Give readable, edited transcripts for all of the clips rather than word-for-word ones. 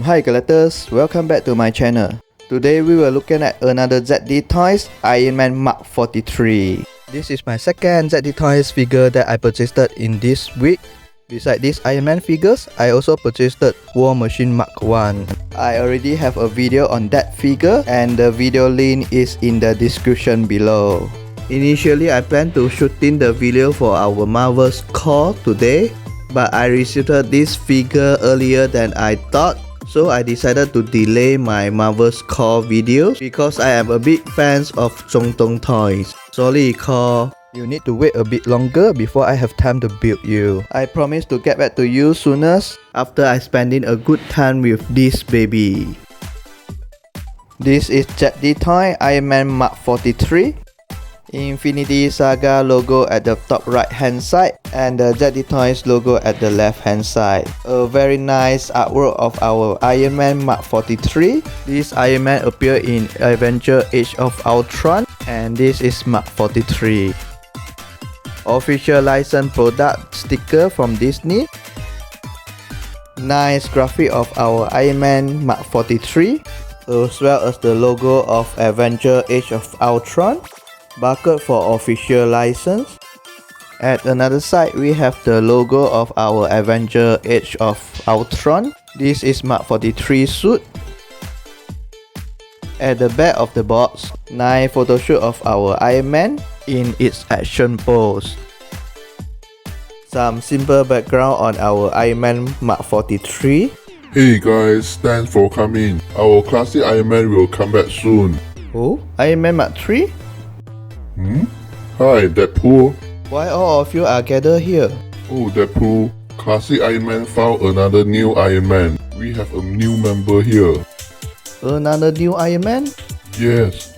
Hi collectors, welcome back to my channel. Today we were looking at another ZD Toys Ironman Mark 43. This is my second ZD Toys figure that I purchased in this week. Besides these Ironman figures, I also purchased War Machine Mark 1. I already have a video on that figure and the video link is in the description below. Initially I planned to shoot in the video for our Marvel's Core today, but I received this figure earlier than I thought, so I decided to delay my Marvel's Core video because I am a big fan of Zhongdong toys. Sorry Core, you need to wait a bit longer before I have time to build you. I promise to get back to you soonest after I spending a good time with this baby. This is ZD Toy Ironman Mark 43. Infinity Saga logo at the top right hand side and the ZD Toys logo at the left hand side. A very nice artwork of our Ironman Mark 43. This Ironman appear in Avenger Age of Ultron and this is Mark 43. Official license product sticker from Disney. Nice graphic of our Ironman Mark 43 as well as the logo of Avenger Age of Ultron. Barcode for official license. At another side, we have the logo of our Avenger Age of Ultron. This is Mark 43 suit. At the back of the box, nice photo shoot of our Iron Man in its action pose. Some simple background on our Iron Man Mark 43. Hey guys, thanks for coming. Our classic Iron Man will come back soon. Oh, Iron Man Mark 3? Hi, Deadpool. Why all of you are gathered here? Oh, Deadpool. Classic Iron Man found another new Iron Man. We have a new member here. Another new Iron Man? Yes.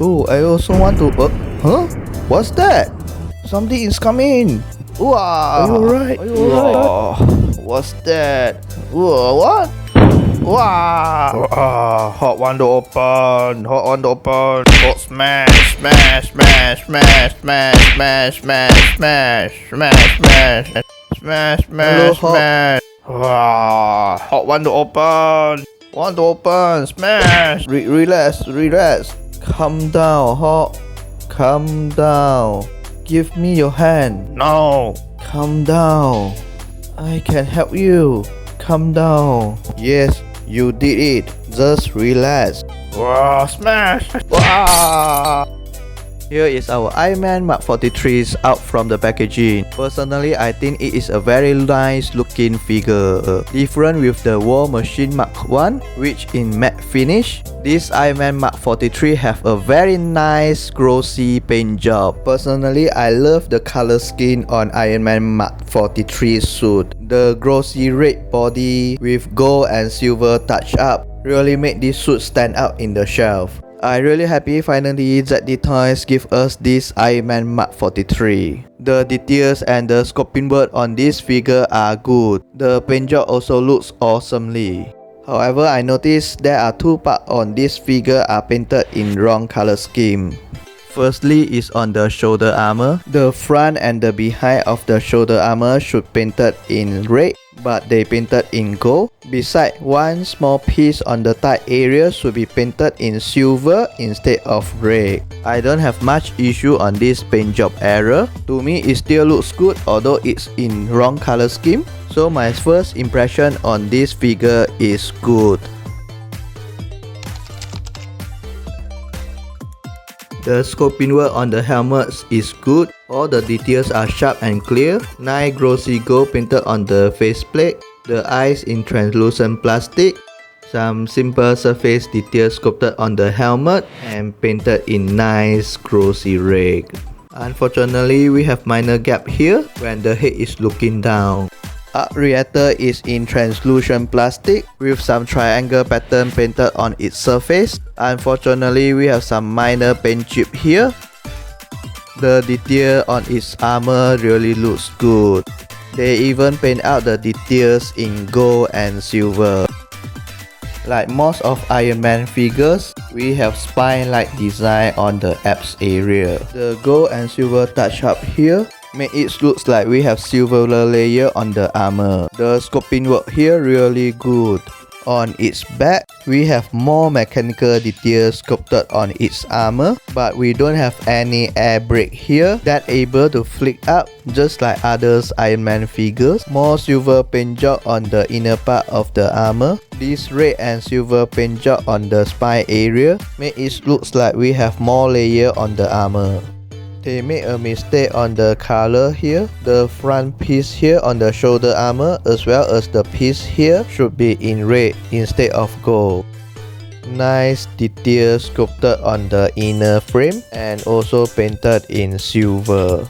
Oh, I also want to... huh? What's that? Something is coming! Wow. Are you alright? What's that? What? Wow. Hot one to open. Hot one to open. Hot smash, smash, smash, smash, smash, smash, smash, smash, smash, smash, smash, smash, smash. Wow. Hot one to open. One to open. Smash. Relax, relax. Calm down, Hot. Calm down. Give me your hand. No. Calm down. I can help you. Calm down. Yes, you did it. Just relax. Wow, smash. Wow. Here is our Iron Man Mark 43 out from the packaging. Personally, I think it is a very nice looking figure. Different with the War Machine Mark 1, which in matte finish. This Iron Man Mark 43 have a very nice glossy paint job. Personally, I love the color scheme on Iron Man Mark 43 suit. The glossy red body with gold and silver touch up really make this suit stand out in the shelf. I'm really happy finally ZD Toys give us this Iron Man Mark 43. The details and the sculpting work on this figure are good. The paint job also looks awesomely. However, I noticed there are two parts on this figure are painted in wrong color scheme. Firstly is on the shoulder armor. The front and the behind of the shoulder armor should painted in red, but they painted in gold. Besides, one small piece on the thigh area should be painted in silver instead of red. I don't have much issue on this paint job error. To me, it still looks good although it's in wrong color scheme. So my first impression on this figure is good. The sculpting work on the helmets is good. All the details are sharp and clear. Nice glossy gold painted on the faceplate. The eyes in translucent plastic. Some simple surface details sculpted on the helmet and painted in nice glossy red. Unfortunately, we have minor gap here when the head is looking down. Arc reactor is in translucent plastic with some triangle pattern painted on its surface. Unfortunately, we have some minor paint chip here. The detail on its armor really looks good. They even paint out the details in gold and silver. Like most of Ironman figures, we have spine-like design on the abs area. The gold and silver touch up here make it look like we have silver layer on the armor. The sculpting work here really good. On its back, we have more mechanical details sculpted on its armor, but we don't have any air brake here that able to flick up just like others Ironman figures. More silver paint job on the inner part of the armor. This red and silver paint job on the spine area make it looks like we have more layer on the armor. They made a mistake on the color here. The front piece here on the shoulder armor as well as the piece here should be in red instead of gold. Nice details sculpted on the inner frame and also painted in silver.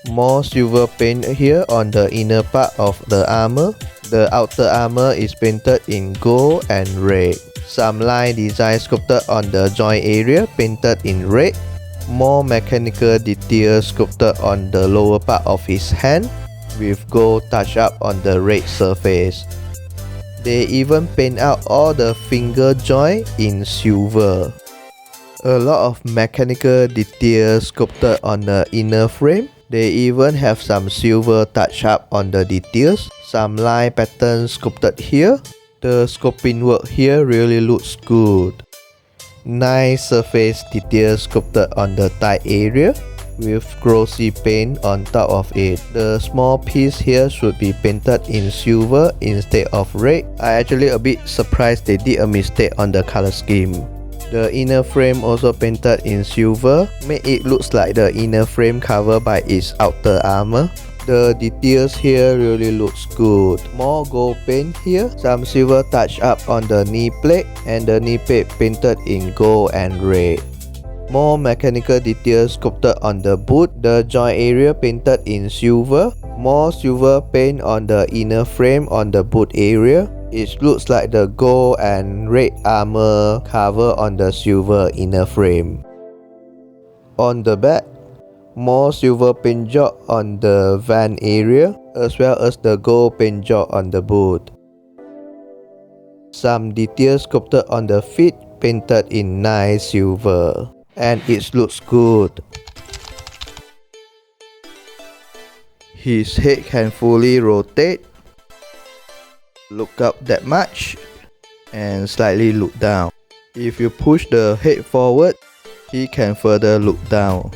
More silver paint here on the inner part of the armor. The outer armor is painted in gold and red. Some line design sculpted on the joint area painted in red. More mechanical details sculpted on the lower part of his hand with gold touch up on the red surface. They even paint out all the finger joint in silver. A lot of mechanical details sculpted on the inner frame. They even have some silver touch up on the details. Some line patterns sculpted here. The sculpting work here really looks good. Nice surface details sculpted on the thigh area with glossy paint on top of it. The small piece here should be painted in silver instead of red. I actually a bit surprised they did a mistake on the color scheme. The inner frame also painted in silver, make it looks like the inner frame covered by its outer armor. The details here really looks good. More gold paint here. Some silver touch up on the knee plate and the knee plate painted in gold and red. More mechanical details sculpted on the boot. The joint area painted in silver. More silver paint on the inner frame on the boot area. It looks like the gold and red armor cover on the silver inner frame. On the back, more silver paint job on the van area as well as the gold paint job on the boot. Some details sculpted on the feet painted in nice silver and it looks good. His head can fully rotate, look up that much and slightly look down. If you push the head forward, he can further look down.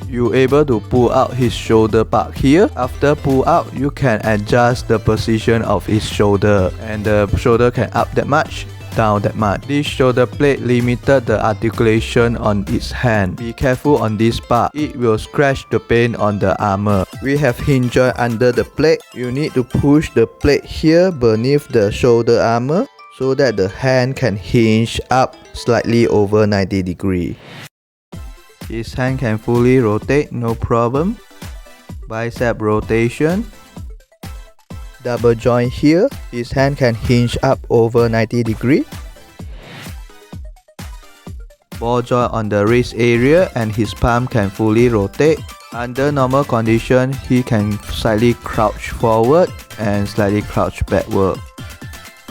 You're able to pull out his shoulder part here. After pull out, you can adjust the position of his shoulder and the shoulder can up that much, down that much. This shoulder plate limited the articulation on its hand. Be careful on this part, it will scratch the paint on the armor. We have hinge joint under the plate. You need to push the plate here beneath the shoulder armor so that the hand can hinge up slightly over 90 degrees. His hand can fully rotate, no problem. Bicep rotation. Double joint here. His hand can hinge up over 90 degrees. Ball joint on the wrist area and his palm can fully rotate. Under normal condition, he can slightly crouch forward and slightly crouch backward.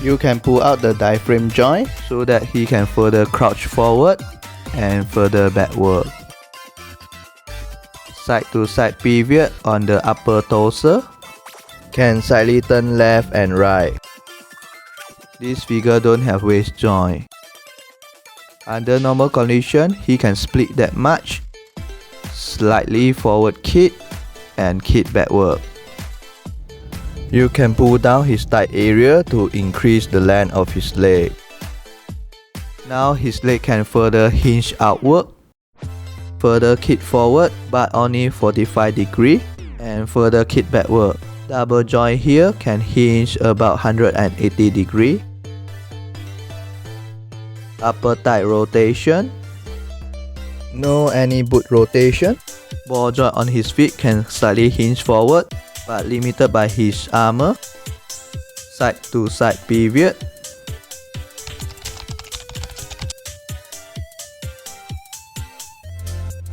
You can pull out the diaphragm joint so that he can further crouch forward and further backward. Side to side pivot on the upper torso. Can slightly turn left and right. This figure don't have waist joint. Under normal condition, he can split that much. Slightly forward kick and kick backward. You can pull down his thigh area to increase the length of his leg. Now his leg can further hinge outward. further kick forward but only 45 degree and further kick backward. Double joint here can hinge about 180 degree. Upper thigh rotation. No any boot rotation. Ball joint on his feet can slightly hinge forward but limited by his armor. Side to side pivot.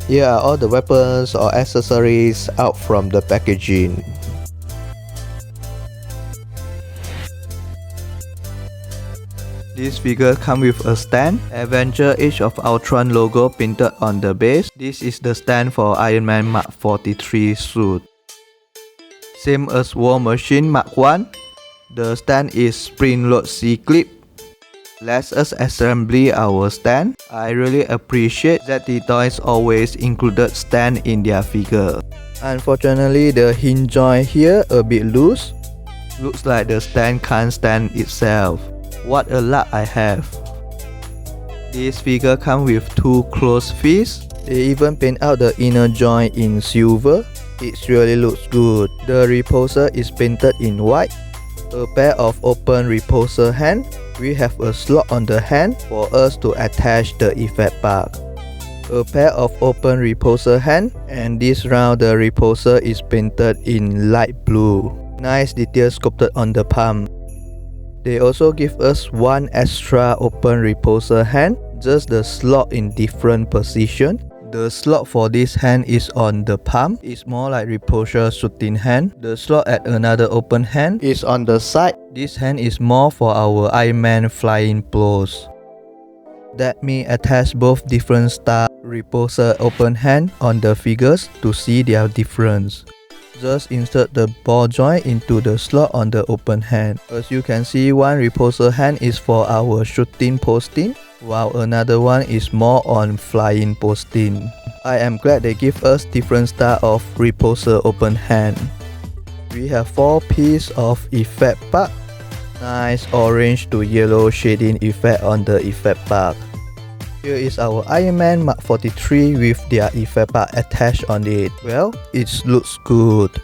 Here are all the weapons or accessories out from the packaging. This figure comes with a stand, Adventure Age of Ultron logo printed on the base. This is the stand for Ironman Mark 43 suit. Same as War Machine Mark 1, the stand is spring load C-clip. Let us assemble our stand. I really appreciate that the toys always included stand in their figure. Unfortunately, the hinge joint here a bit loose. Looks like the stand can't stand itself. What a luck I have. This figure comes with 2 closed fists. They even paint out the inner joint in silver. It really looks good. The repulsor is painted in white. A pair of open repulsor hand. We have a slot on the hand for us to attach the effect bar. A pair of open repulsor hand, and this round the repulsor is painted in light blue. Nice detail sculpted on the palm. They also give us 1 extra open repulsor hand, just the slot in different position. The slot for this hand is on the palm. It's more like repulsor shooting hand. The slot at another open hand is on the side. This hand is more for our Ironman flying pose. Let me attach both different style repulsor open hand on the figures to see their difference. Just insert the ball joint into the slot on the open hand. As you can see, one repulsor hand is for our shooting posting, while another one is more on flying posting. I am glad they give us different style of repulsor open hand. We have 4 pieces of effect part. Nice orange to yellow shading effect on the effect part. Here is our Ironman Mark 43 with their effect part attached on it. Well, it looks good.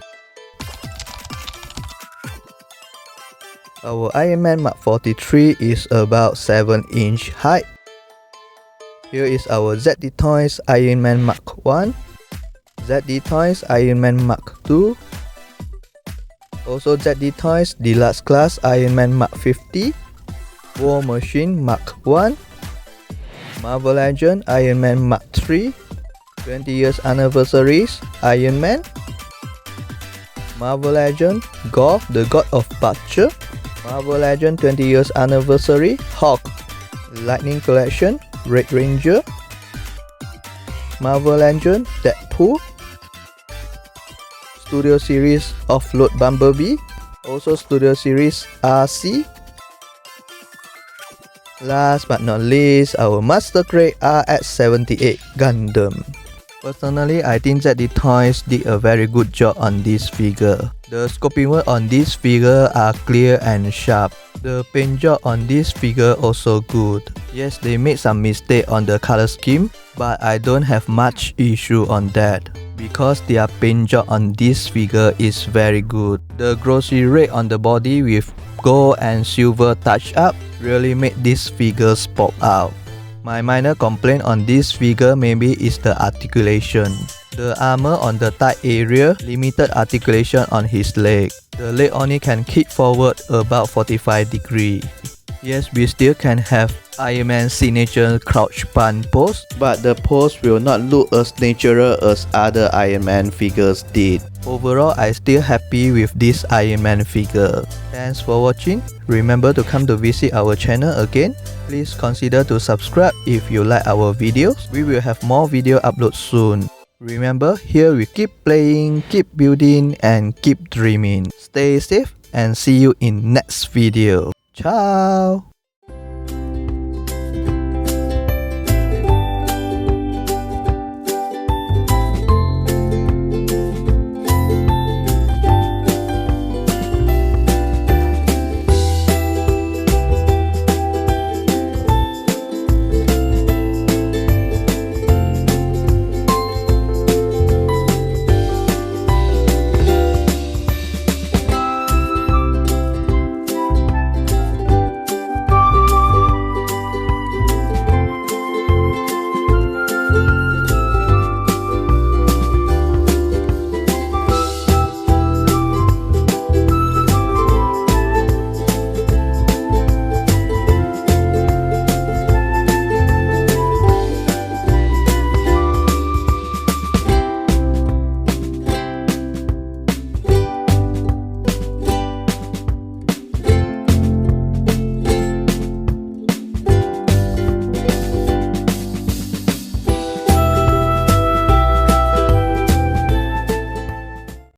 Our Ironman Mark 43 is about 7-inch height. Here is our ZD Toys Ironman Mark 1, ZD Toys Ironman Mark 2, also ZD Toys Deluxe Class Ironman Mark 50, War Machine Mark 1, Marvel Legend Ironman Mark 3, 20 years anniversaries Ironman, Marvel Legend Golf, the God of Butcher, Marvel Legend 20 years anniversary Hulk, Lightning Collection Red Ranger, Marvel Legend Deadpool, Studio Series Offload Bumblebee, also Studio Series RC. Last but not least, our Master Grade RX-78 Gundam. Personally, I think that the toys did a very good job on this figure. The sculpting work on this figure are clear and sharp. The paint job on this figure also good. Yes, they made some mistake on the color scheme, but I don't have much issue on that, because their paint job on this figure is very good. The glossy red on the body with gold and silver touch up really made these figures pop out. My minor complaint on this figure maybe is the articulation. The armor on the thigh area limited articulation on his leg. The leg only can kick forward about 45 degrees. Yes, we still can have Ironman signature crouch punch pose, but the pose will not look as natural as other Ironman figures did. Overall, I still happy with this Ironman figure. Thanks for watching. Remember to come to visit our channel again. Please consider to subscribe if you like our videos. We will have more video uploads soon. Remember, here we keep playing, keep building, and keep dreaming. Stay safe and see you in next video. Ciao!